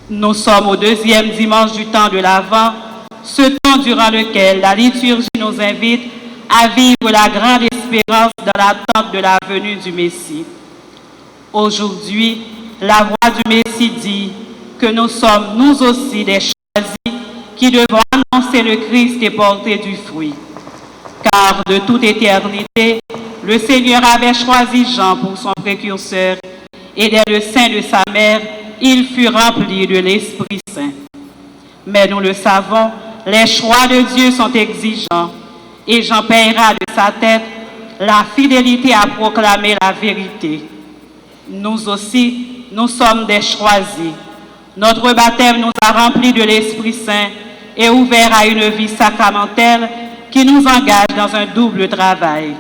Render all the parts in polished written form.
Nous sommes au deuxième dimanche du temps de l'Avent, ce temps durant lequel la liturgie nous invite à vivre la grande espérance dans l'attente de la venue du Messie. Aujourd'hui, la voix du Messie dit que nous sommes nous aussi des choisis qui devons annoncer le Christ et porter du fruit. Car de toute éternité, le Seigneur avait choisi Jean pour son précurseur et dès le sein de sa mère, il fut rempli de l'Esprit Saint. Mais nous le savons, les choix de Dieu sont exigeants et Jean paiera de sa tête la fidélité à proclamer la vérité. Nous aussi, nous sommes des choisis. Notre baptême nous a remplis de l'Esprit Saint et ouvert à une vie sacramentelle qui nous engage dans un double travail.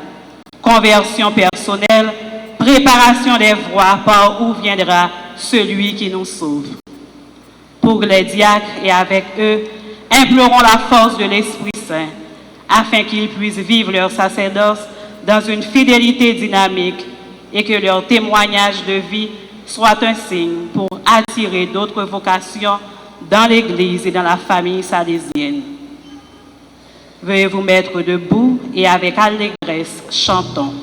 Conversion personnelle, préparation des voies par où viendra celui qui nous sauve. Pour les diacres et avec eux, implorons la force de l'Esprit Saint afin qu'ils puissent vivre leur sacerdoce dans une fidélité dynamique et que leur témoignage de vie soit un signe pour attirer d'autres vocations dans l'Église et dans la famille salésienne. Veuillez vous mettre debout et avec allégresse, chantons.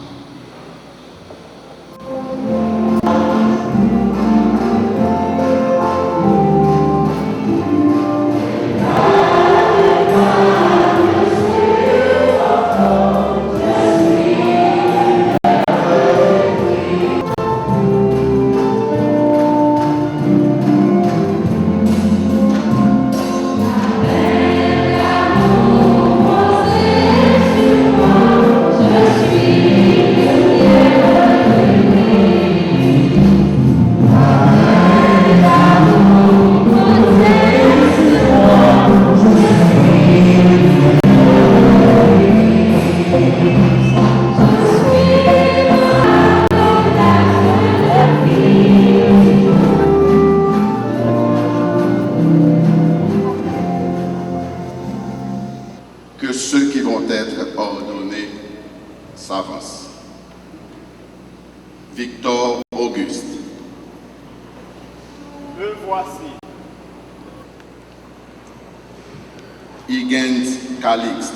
Victor Auguste. Me voici. Higgins Calixte.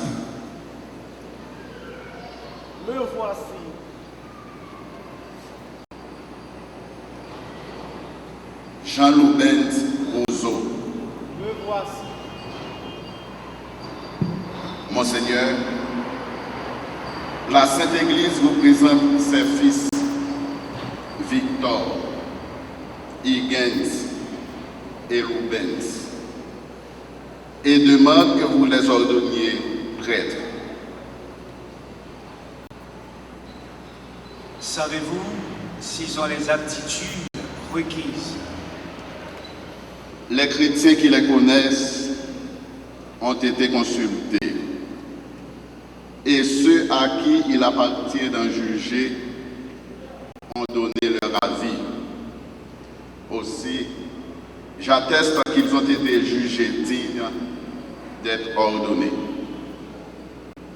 Me voici. Jean-Loubent Rousseau. Me voici. Monseigneur, la Sainte Église vous présente ses fils Victor, Higgins et Loubent et demande que vous les ordonniez prêtres. Savez-vous s'ils ont les aptitudes requises? Les chrétiens qui les connaissent ont été consultés et ceux à qui il appartient d'en juger ont donné leur avis. Aussi, j'atteste qu'ils ont été jugés dignes d'être ordonnés.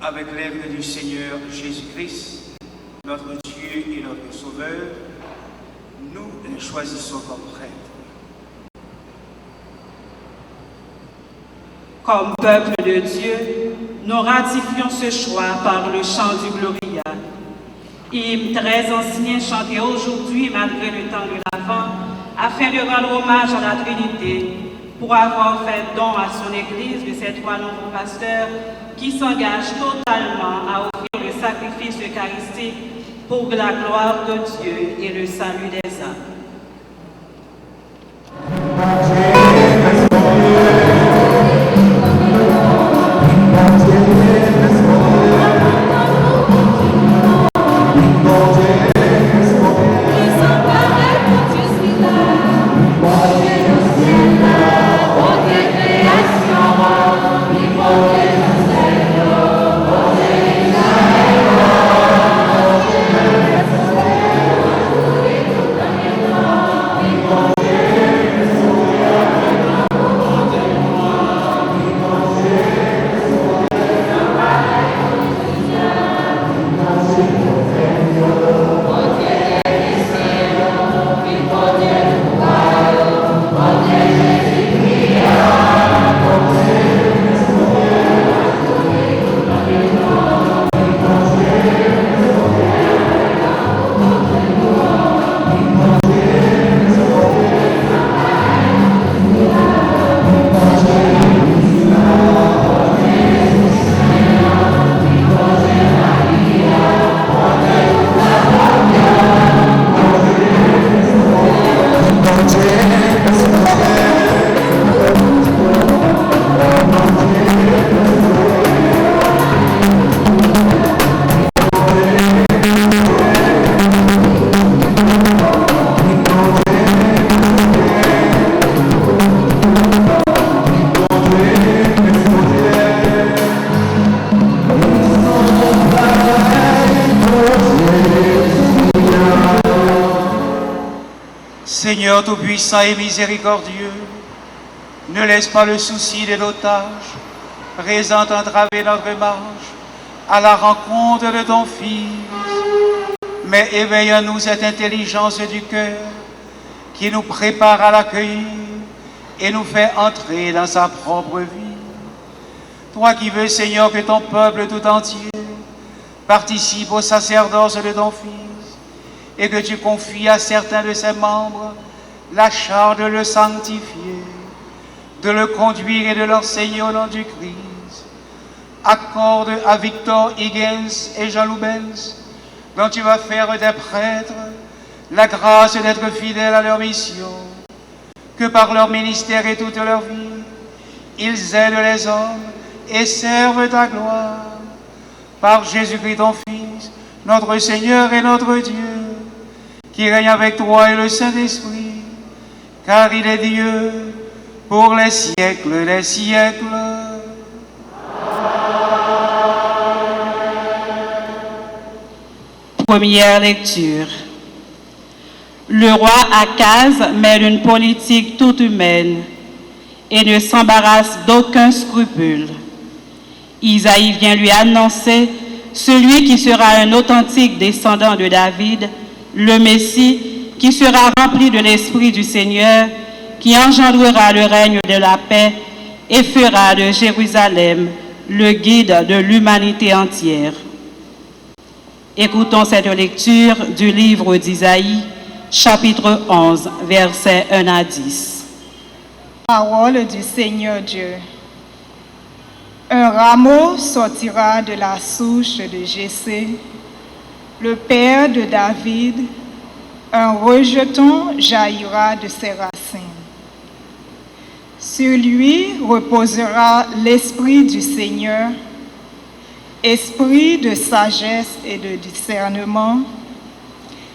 Avec l'aide du Seigneur Jésus-Christ, notre Dieu et notre Sauveur, nous les choisissons comme prêtres. Comme peuple de Dieu, nous ratifions ce choix par le chant du Gloria. Hymne très ancien chanté aujourd'hui malgré le temps de l'Avent, afin de rendre hommage à la Trinité, pour avoir fait don à son Église de ces trois nouveaux pasteurs qui s'engagent totalement à offrir le sacrifice eucharistique pour la gloire de Dieu et le salut des âmes. Seigneur tout-puissant et miséricordieux, ne laisse pas le souci de nos tâches présent entraver notre marche à la rencontre de ton Fils, mais éveille en nous cette intelligence du cœur qui nous prépare à l'accueillir et nous fait entrer dans sa propre vie. Toi qui veux, Seigneur, que ton peuple tout entier participe au sacerdoce de ton Fils et que tu confies à certains de ses membres la charge de le sanctifier, de le conduire et de l'enseigner au nom du Christ. Accorde à Victor Higgins et Jean Loubens, dont tu vas faire des prêtres, la grâce d'être fidèles à leur mission, que par leur ministère et toute leur vie, ils aident les hommes et servent ta gloire. Par Jésus-Christ ton Fils, notre Seigneur et notre Dieu, qui règne avec toi et le Saint-Esprit, car il est Dieu pour les siècles des siècles. Première lecture. Le roi Akaz mène une politique toute humaine et ne s'embarrasse d'aucun scrupule. Isaïe vient lui annoncer celui qui sera un authentique descendant de David, le Messie qui sera rempli de l'Esprit du Seigneur, qui engendrera le règne de la paix et fera de Jérusalem le guide de l'humanité entière. Écoutons cette lecture du livre d'Isaïe, chapitre 11, versets 1 à 10. Parole du Seigneur Dieu. Un rameau sortira de la souche de Jessé, le père de David, un rejeton jaillira de ses racines. Sur lui reposera l'esprit du Seigneur, esprit de sagesse et de discernement,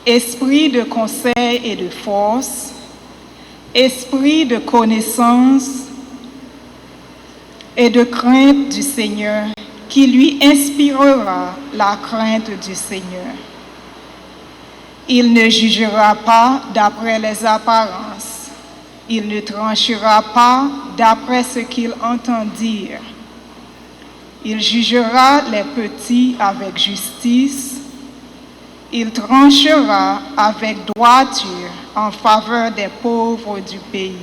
esprit de conseil et de force, esprit de connaissance et de crainte du Seigneur, qui lui inspirera la crainte du Seigneur. Il ne jugera pas d'après les apparences, il ne tranchera pas d'après ce qu'il entend dire. Il jugera les petits avec justice, il tranchera avec droiture en faveur des pauvres du pays.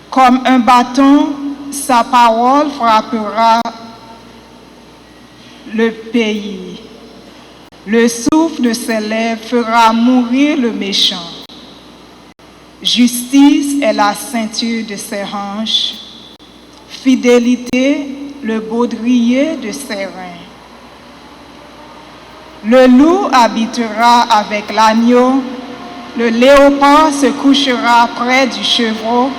Comme un bâton, sa parole frappera le pays. Le souffle de ses lèvres fera mourir le méchant. Justice est la ceinture de ses hanches, fidélité le baudrier de ses reins. Le loup habitera avec l'agneau, le léopard se couchera près du chevreau,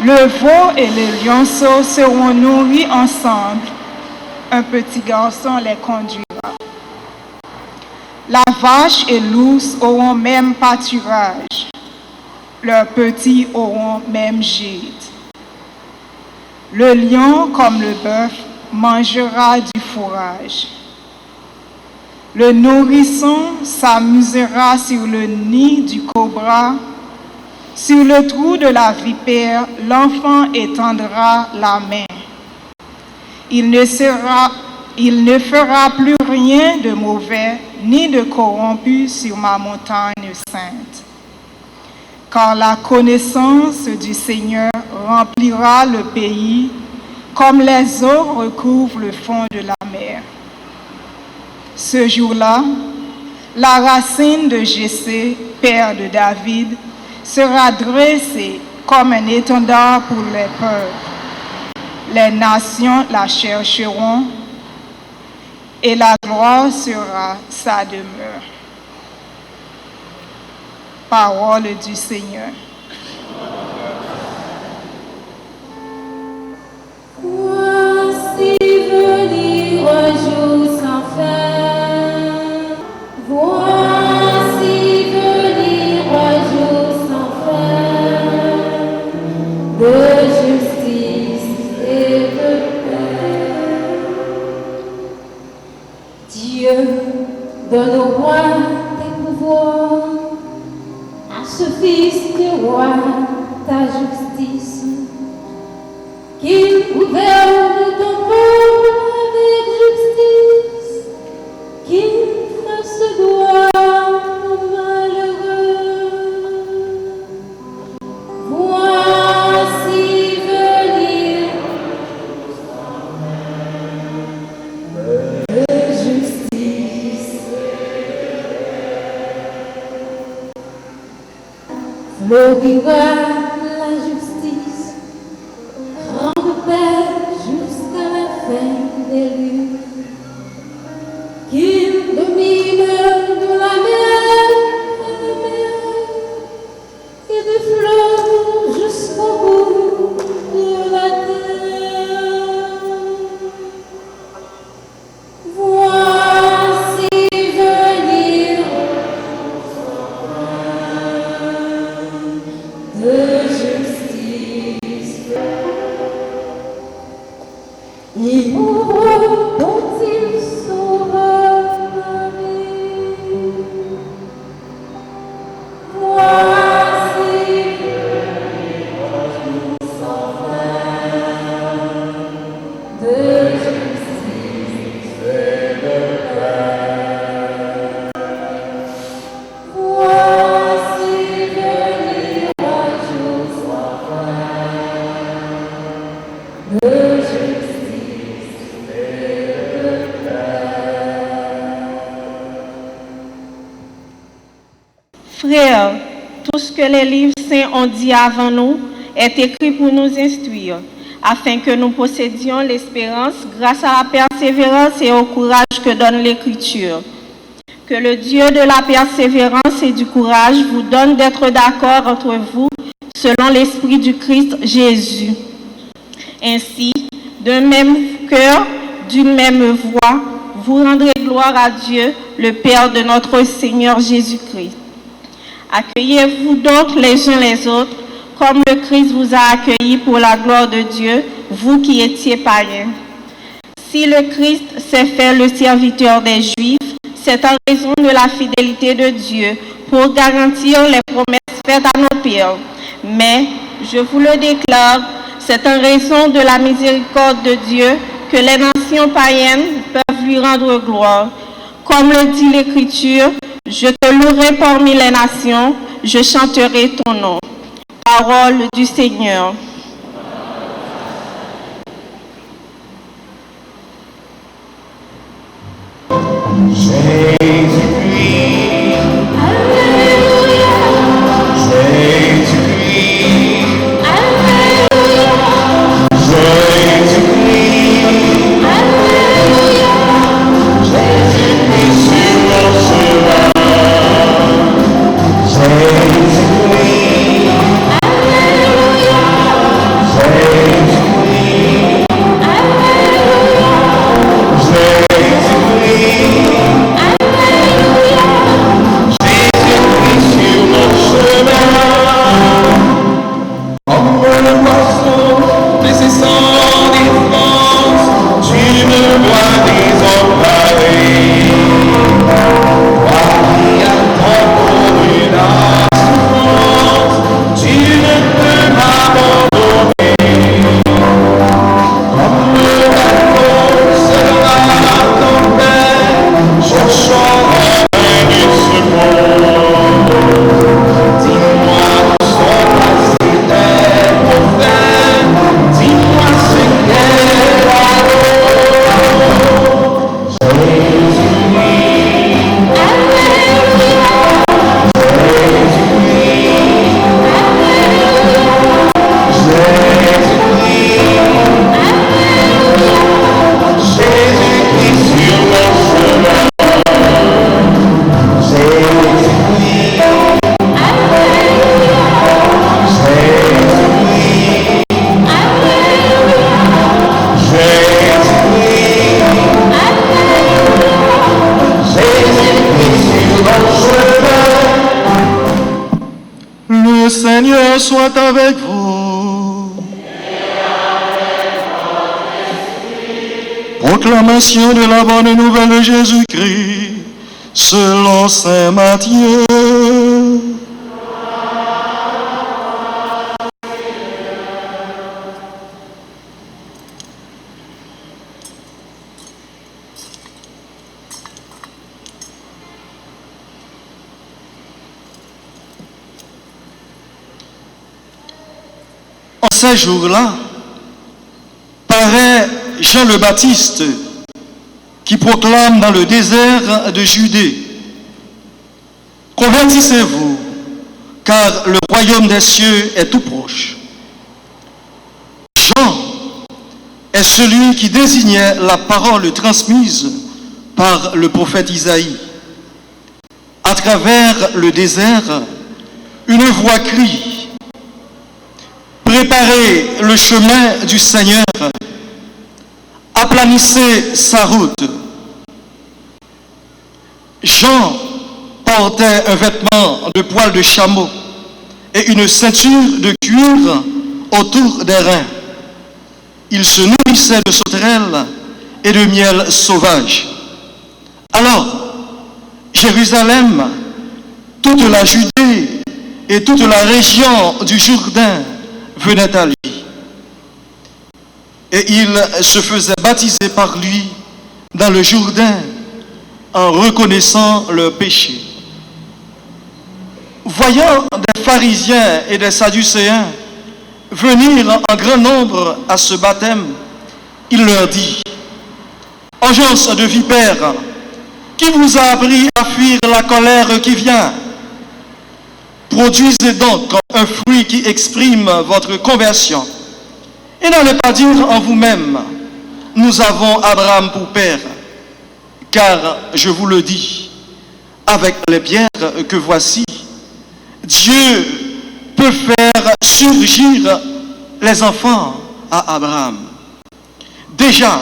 le veau et le lionceau seront nourris ensemble, un petit garçon les conduira. La vache et l'ours auront même pâturage, leurs petits auront même gîte. Le lion, comme le bœuf, mangera du fourrage. Le nourrisson s'amusera sur le nid du cobra. Sur le trou de la vipère, l'enfant étendra la main. Il ne fera plus rien de mauvais ni de corrompu sur ma montagne sainte. Car la connaissance du Seigneur remplira le pays comme les eaux recouvrent le fond de la mer. Ce jour-là, la racine de Jessé, père de David, sera dressée comme un étendard pour les peuples. Les nations la chercheront et la gloire sera sa demeure. Parole du Seigneur. Voici venir un jour sans fin. Voici venir un jour sans fin. De justice et de paix. Dieu donne au roi des pouvoirs. justice du roi, ta justice, qu'il gouverne ton peuple avec justice, qu'il fasse droit aux malheureux. Voici venir de justice. Fleurira la justice, grande paix jusqu'à la fin des lunes. Qu'il domine de la mer et des fleuves jusqu'au bout de la terre. Voici venir de justice. Il ouvre dont il sauvera la vie. Voici sans fin de justice et de paix. Voici venir un jour sans fin de justice et de paix. Frères, tout ce que les livres saints ont dit avant nous est écrit pour nous instruire, afin que nous possédions l'espérance grâce à la persévérance et au courage que donne l'Écriture. Que le Dieu de la persévérance et du courage vous donne d'être d'accord entre vous selon l'Esprit du Christ Jésus. Ainsi, d'un même cœur, d'une même voix, vous rendrez gloire à Dieu, le Père de notre Seigneur Jésus-Christ. Accueillez-vous donc les uns les autres, comme le Christ vous a accueillis pour la gloire de Dieu, vous qui étiez païens. Si le Christ s'est fait le serviteur des Juifs, c'est en raison de la fidélité de Dieu pour garantir les promesses faites à nos pères. Mais, je vous le déclare, c'est en raison de la miséricorde de Dieu que les nations païennes peuvent lui rendre gloire. Comme le dit l'Écriture, je te louerai parmi les nations, je chanterai ton nom. Parole du Seigneur. Le Seigneur soit avec vous. Proclamation de la bonne nouvelle de Jésus-Christ selon saint Matthieu. ces jours-là, paraît Jean le Baptiste qui proclame dans le désert de Judée: convertissez-vous, car le royaume des cieux est tout proche. Jean est celui qui désignait la parole transmise par le prophète Isaïe. À travers le désert, une voix crie: préparez le chemin du Seigneur, aplanissez sa route. Jean portait un vêtement de poil de chameau et une ceinture de cuir autour des reins. Il se nourrissait de sauterelles et de miel sauvage. Alors, Jérusalem, toute la Judée et toute la région du Jourdain venaient à lui. Et ils se faisaient baptiser par lui dans le Jourdain en reconnaissant leurs péchés. Voyant des pharisiens et des sadducéens venir en grand nombre à ce baptême, il leur dit: engeance de vipères, qui vous a appris à fuir la colère qui vient? Produisez donc un fruit qui exprime votre conversion. Et n'allez pas dire en vous-même: nous avons Abraham pour père. Car, je vous le dis, avec les pierres que voici, Dieu peut faire surgir les enfants à Abraham. Déjà,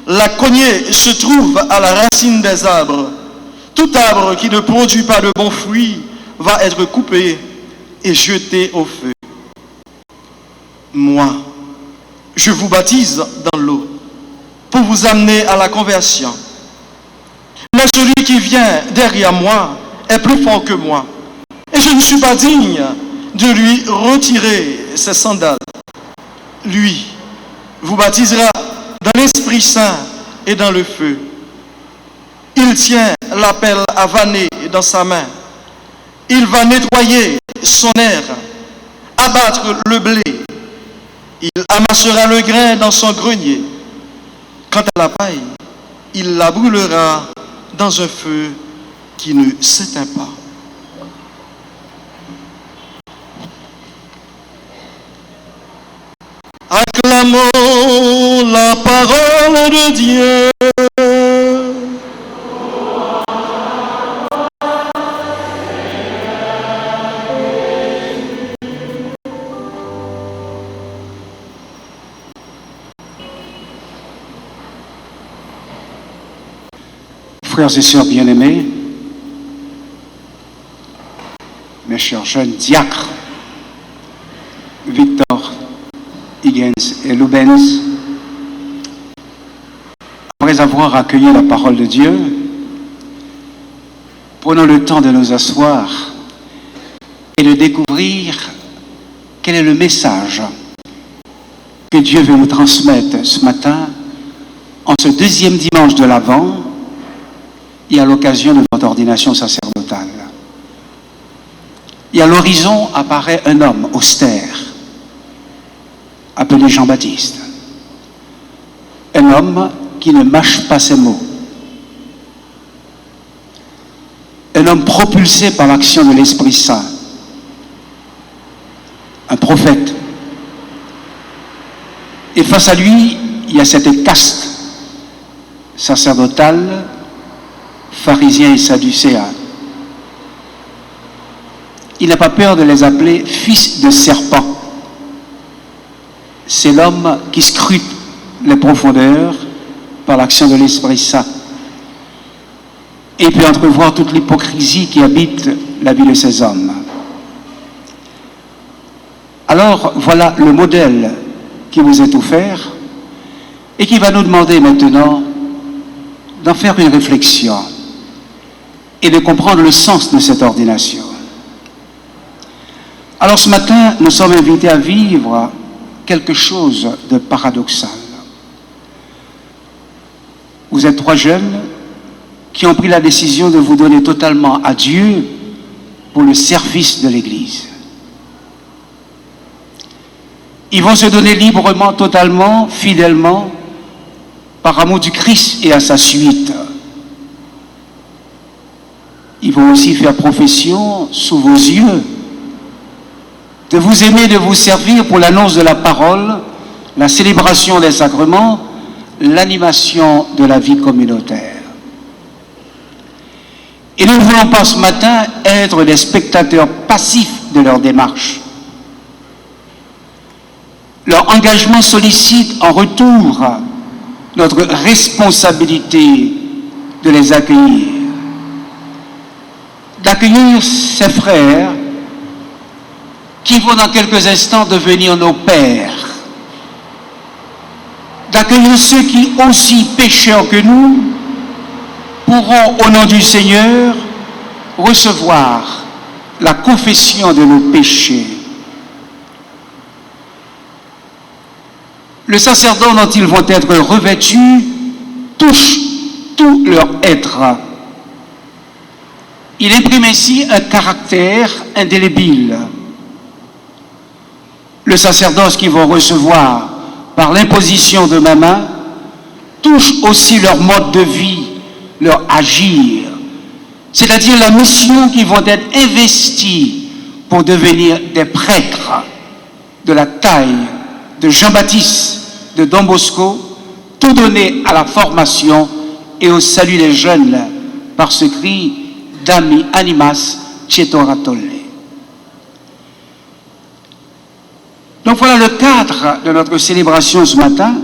la cognée se trouve à la racine des arbres. Tout arbre qui ne produit pas de bons fruits va être coupé et jeté au feu. Moi, je vous baptise dans l'eau pour vous amener à la conversion. Mais celui qui vient derrière moi est plus fort que moi, et je ne suis pas digne de lui retirer ses sandales. Lui vous baptisera dans l'Esprit Saint et dans le feu. Il tient la pelle à vanner dans sa main. Il va nettoyer son aire, abattre le blé. Il amassera le grain dans son grenier. Quant à la paille, il la brûlera dans un feu qui ne s'éteint pas. Acclamons la parole de Dieu. Frères et sœurs bien-aimés, mes chers jeunes diacres, Victor, Higgins et Lubens, après avoir accueilli la parole de Dieu, prenons le temps de nous asseoir et de découvrir quel est le message que Dieu veut nous transmettre ce matin, en ce deuxième dimanche de l'Avent, et à l'occasion de votre ordination sacerdotale. Et à l'horizon apparaît un homme austère, appelé Jean-Baptiste. Un homme qui ne mâche pas ses mots. Un homme propulsé par l'action de l'Esprit Saint. Un prophète. Et face à lui, il y a cette caste sacerdotale, pharisiens et sadducéens. Il n'a pas peur de les appeler fils de serpent. C'est l'homme qui scrute les profondeurs par l'action de l'Esprit Saint et peut entrevoir toute l'hypocrisie qui habite la vie de ces hommes. Alors, voilà le modèle qui vous est offert et qui va nous demander maintenant d'en faire une réflexion et de comprendre le sens de cette ordination. Alors ce matin, nous sommes invités à vivre quelque chose de paradoxal. Vous êtes trois jeunes qui ont pris la décision de vous donner totalement à Dieu pour le service de l'Église. Ils vont se donner librement, totalement, fidèlement, par amour du Christ et à sa suite. Ils vont aussi faire profession sous vos yeux de vous aimer, de vous servir pour l'annonce de la parole, la célébration des sacrements, l'animation de la vie communautaire. Et nous ne voulons pas ce matin être des spectateurs passifs de leur démarche. Leur engagement sollicite en retour notre responsabilité de les accueillir. D'accueillir ces frères qui vont dans quelques instants devenir nos pères. D'accueillir ceux qui, aussi pécheurs que nous, pourront, au nom du Seigneur, recevoir la confession de nos péchés. Le sacerdoce dont ils vont être revêtus touche tout leur être. Il imprime ainsi un caractère indélébile. Le sacerdoce qu'ils vont recevoir par l'imposition de ma main touche aussi leur mode de vie, leur agir, c'est-à-dire la mission qu'ils vont être investis pour devenir des prêtres de la taille de Jean-Baptiste, de Don Bosco, tout donné à la formation et au salut des jeunes par ce cri d'Ami Animas Cetoratole. Donc voilà le cadre de notre célébration ce matin.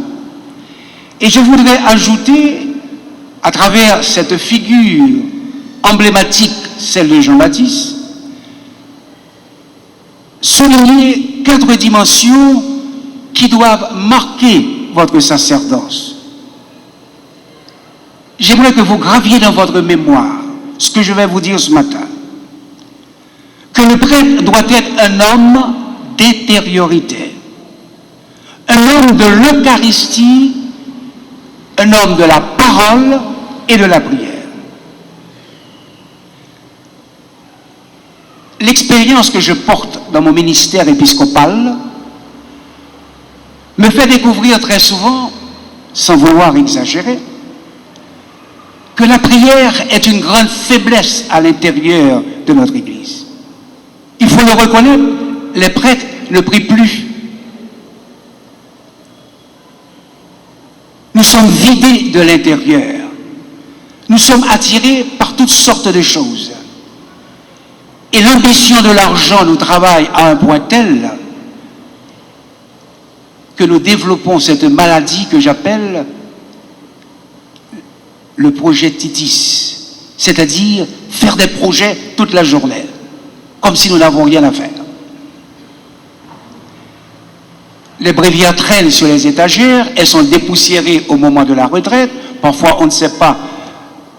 Et je voudrais ajouter, à travers cette figure emblématique, celle de Jean-Baptiste, souligner 4 dimensions qui doivent marquer votre sacerdoce. J'aimerais que vous graviez dans votre mémoire ce que je vais vous dire ce matin. Que le prêtre doit être un homme d'intériorité, un homme de l'Eucharistie, un homme de la parole et de la prière. L'expérience que je porte dans mon ministère épiscopal me fait découvrir très souvent, sans vouloir exagérer, que la prière est une grande faiblesse à l'intérieur de notre Église. Il faut le reconnaître, les prêtres ne prient plus. Nous sommes vidés de l'intérieur. Nous sommes attirés par toutes sortes de choses. Et l'ambition de l'argent nous travaille à un point tel que nous développons cette maladie que j'appelle le projet Titis, c'est-à-dire faire des projets toute la journée, comme si nous n'avons rien à faire. Les bréviaires traînent sur les étagères, elles sont dépoussiérées au moment de la retraite, parfois on ne sait pas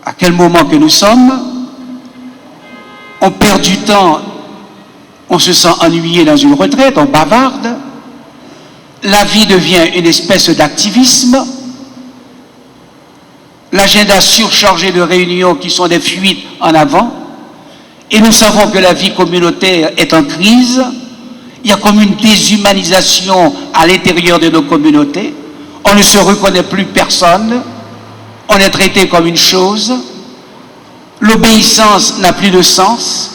à quel moment que nous sommes, on perd du temps, on se sent ennuyé dans une retraite, on bavarde, la vie devient une espèce d'activisme, l'agenda surchargé de réunions qui sont des fuites en avant, et nous savons que la vie communautaire est en crise. Il y a comme une déshumanisation à l'intérieur de nos communautés. On ne se reconnaît plus personne, on est traité comme une chose, l'obéissance n'a plus de sens,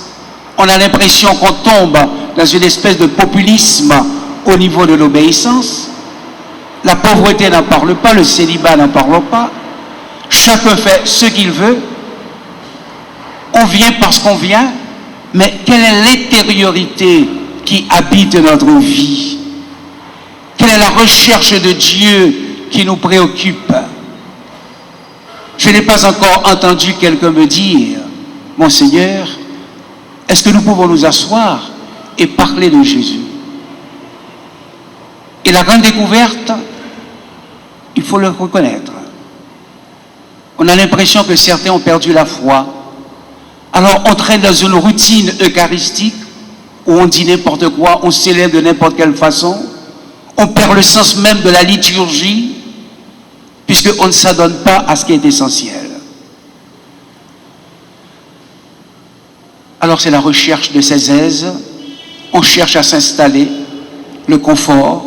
on a l'impression qu'on tombe dans une espèce de populisme au niveau de l'obéissance, la pauvreté n'en parle pas, le célibat n'en parle pas, chacun fait ce qu'il veut, on vient parce qu'on vient, mais quelle est l'intériorité qui habite notre vie? Quelle est la recherche de Dieu qui nous préoccupe? Je n'ai pas encore entendu quelqu'un me dire, mon Seigneur, est-ce que nous pouvons nous asseoir et parler de Jésus? Et la grande découverte, il faut le reconnaître. On a l'impression que certains ont perdu la foi. Alors on traîne dans une routine eucharistique où on dit n'importe quoi, on célèbre de n'importe quelle façon, on perd le sens même de la liturgie, puisqu'on ne s'adonne pas à ce qui est essentiel. Alors c'est la recherche de ces aises, on cherche à s'installer, le confort,